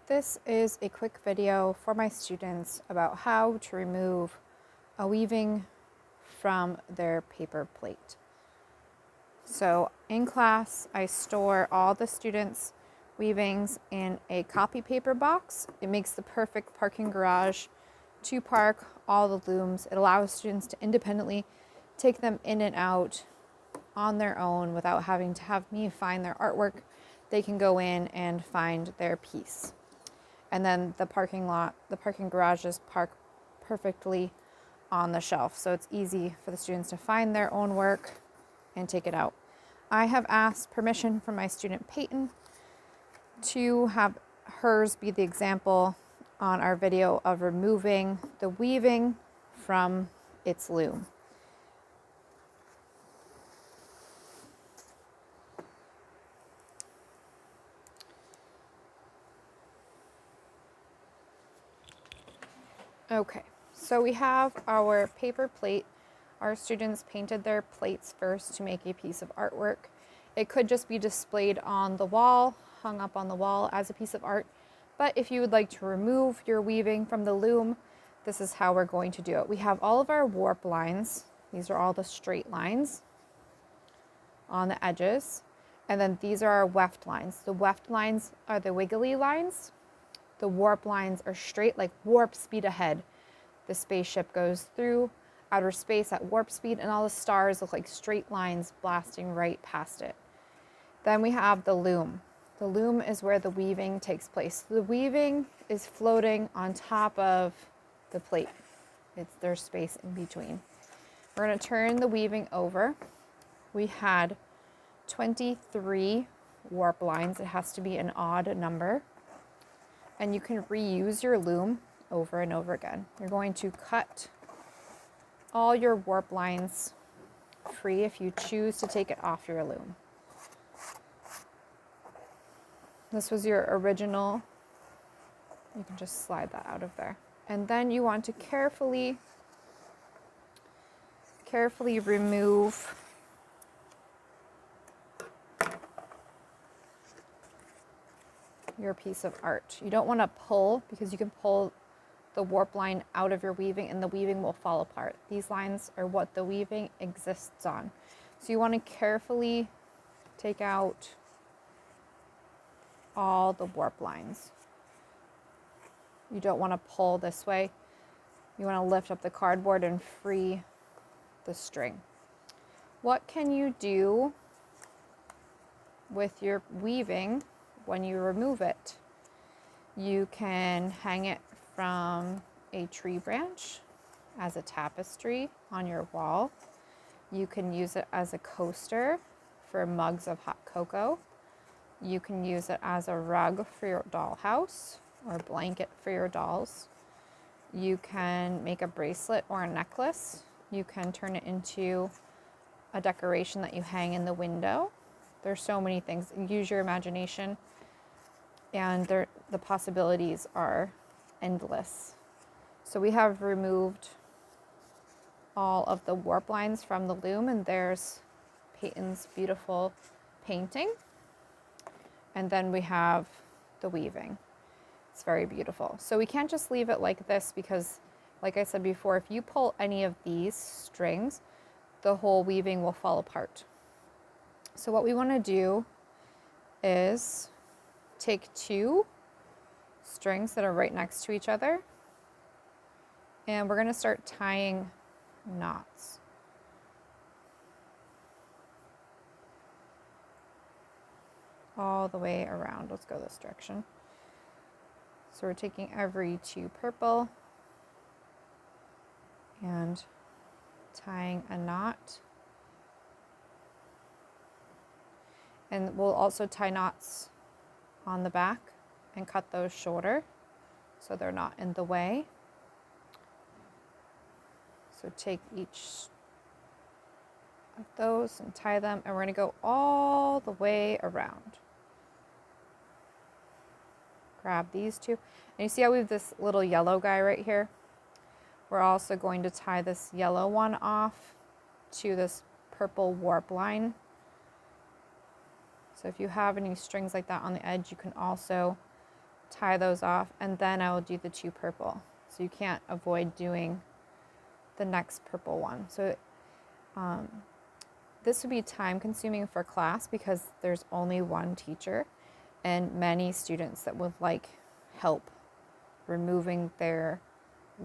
This is a quick video for my students about how to remove a weaving from their paper plate. So in class, I store all the students' weavings in a copy paper box. It makes the perfect parking garage to park all the looms. It allows students to independently take them in and out on their own without having to have me find their artwork. They can go in and find their piece. And then the parking garages park perfectly on the shelf. So it's easy for the students to find their own work and take it out. I have asked permission from my student Peyton to have hers be the example on our video of removing the weaving from its loom. Okay, so we have our paper plate. Our students painted their plates first to make a piece of artwork. It could just be displayed on the wall, hung up on the wall as a piece of art. But if you would like to remove your weaving from the loom, this is how we're going to do it. We have all of our warp lines. These are all the straight lines on the edges. And then these are our weft lines. The weft lines are the wiggly lines. The warp lines are straight, like warp speed ahead. The spaceship goes through outer space at warp speed, and all the stars look like straight lines blasting right past it. Then we have the loom. The loom is where the weaving takes place. The weaving is floating on top of the plate. There's space in between. We're going to turn the weaving over. We had 23 warp lines. It has to be an odd number. And you can reuse your loom over and over again. You're going to cut all your warp lines free if you choose to take it off your loom. This was your original. You can just slide that out of there. And then you want to carefully remove your piece of art. You don't want to pull, because you can pull the warp line out of your weaving and the weaving will fall apart. These lines are what the weaving exists on. So you want to carefully take out all the warp lines. You don't want to pull this way. You want to lift up the cardboard and free the string. What can you do with your weaving when you remove it? You can hang it from a tree branch as a tapestry on your wall. You can use it as a coaster for mugs of hot cocoa. You can use it as a rug for your dollhouse or a blanket for your dolls. You can make a bracelet or a necklace. You can turn it into a decoration that you hang in the window. There's so many things. Use your imagination, and the possibilities are endless. So we have removed all of the warp lines from the loom, and there's Peyton's beautiful painting. And then we have the weaving. It's very beautiful. So we can't just leave it like this, because like I said before, if you pull any of these strings, the whole weaving will fall apart. So what we want to do is take two strings that are right next to each other, and we're going to start tying knots. All the way around. Let's go this direction. So we're taking every two purple and tying a knot. And we'll also tie knots on the back and cut those shorter so they're not in the way. So take each of those and tie them, and we're going to go all the way around. Grab these two. And you see how we have this little yellow guy right here? We're also going to tie this yellow one off to this purple warp line. So if you have any strings like that on the edge, you can also tie those off, and then I will do the 2 purple. So you can't avoid doing the next purple one. So this would be time consuming for class because there's only one teacher and many students that would like help removing their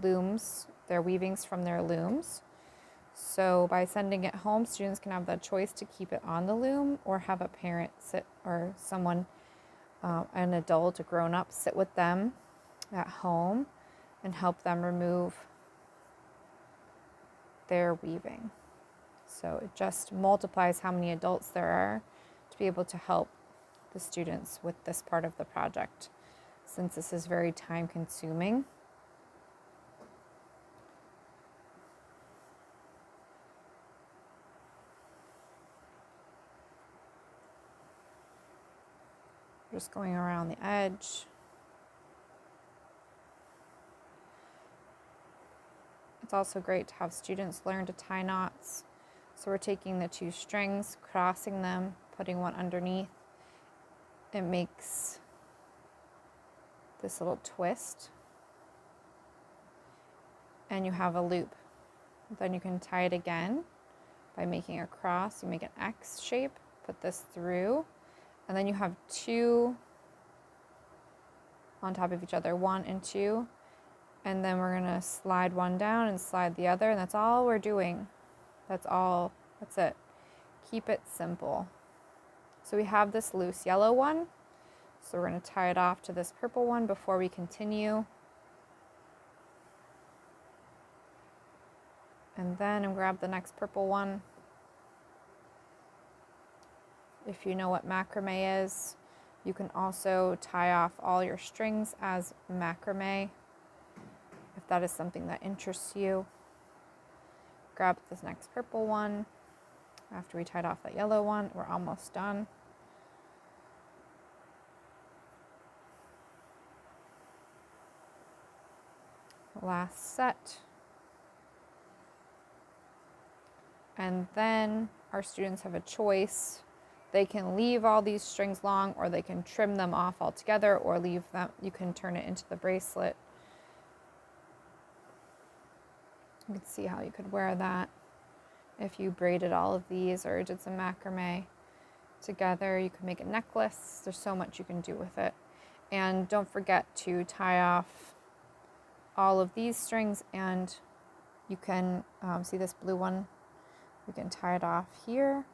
looms, their weavings from their looms. So by sending it home, students can have the choice to keep it on the loom or have a parent sit, or someone, an adult, a grown-up, sit with them at home and help them remove their weaving. So it just multiplies how many adults there are to be able to help the students with this part of the project, since this is very time consuming. Just going around the edge. It's also great to have students learn to tie knots. So we're taking the 2 strings, crossing them, putting one underneath. It makes this little twist. And you have a loop. Then you can tie it again by making a cross. You make an X shape, put this through, and then you have 2 on top of each other, 1 and 2. And then we're gonna slide one down and slide the other, and that's all we're doing. That's all, that's it. Keep it simple. So we have this loose yellow one. So we're gonna tie it off to this purple one before we continue. And then grab the next purple one. If you know what macrame is, you can also tie off all your strings as macrame, if that is something that interests you. Grab this next purple one. After we tied off that yellow one, we're almost done. Last set. And then our students have a choice. They can leave all these strings long, or they can trim them off altogether, or leave them. You can turn it into the bracelet. You can see how you could wear that if you braided all of these or did some macrame together. You could make a necklace. There's so much you can do with it. And don't forget to tie off all of these strings, and you can see this blue one. We can tie it off here.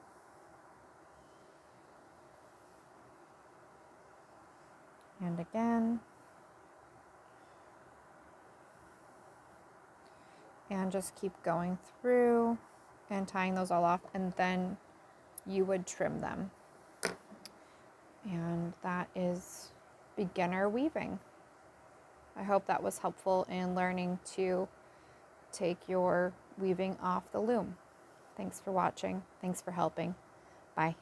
And again. And just keep going through and tying those all off, and then you would trim them. And that is beginner weaving. I hope that was helpful in learning to take your weaving off the loom. Thanks for watching. Thanks for helping. Bye.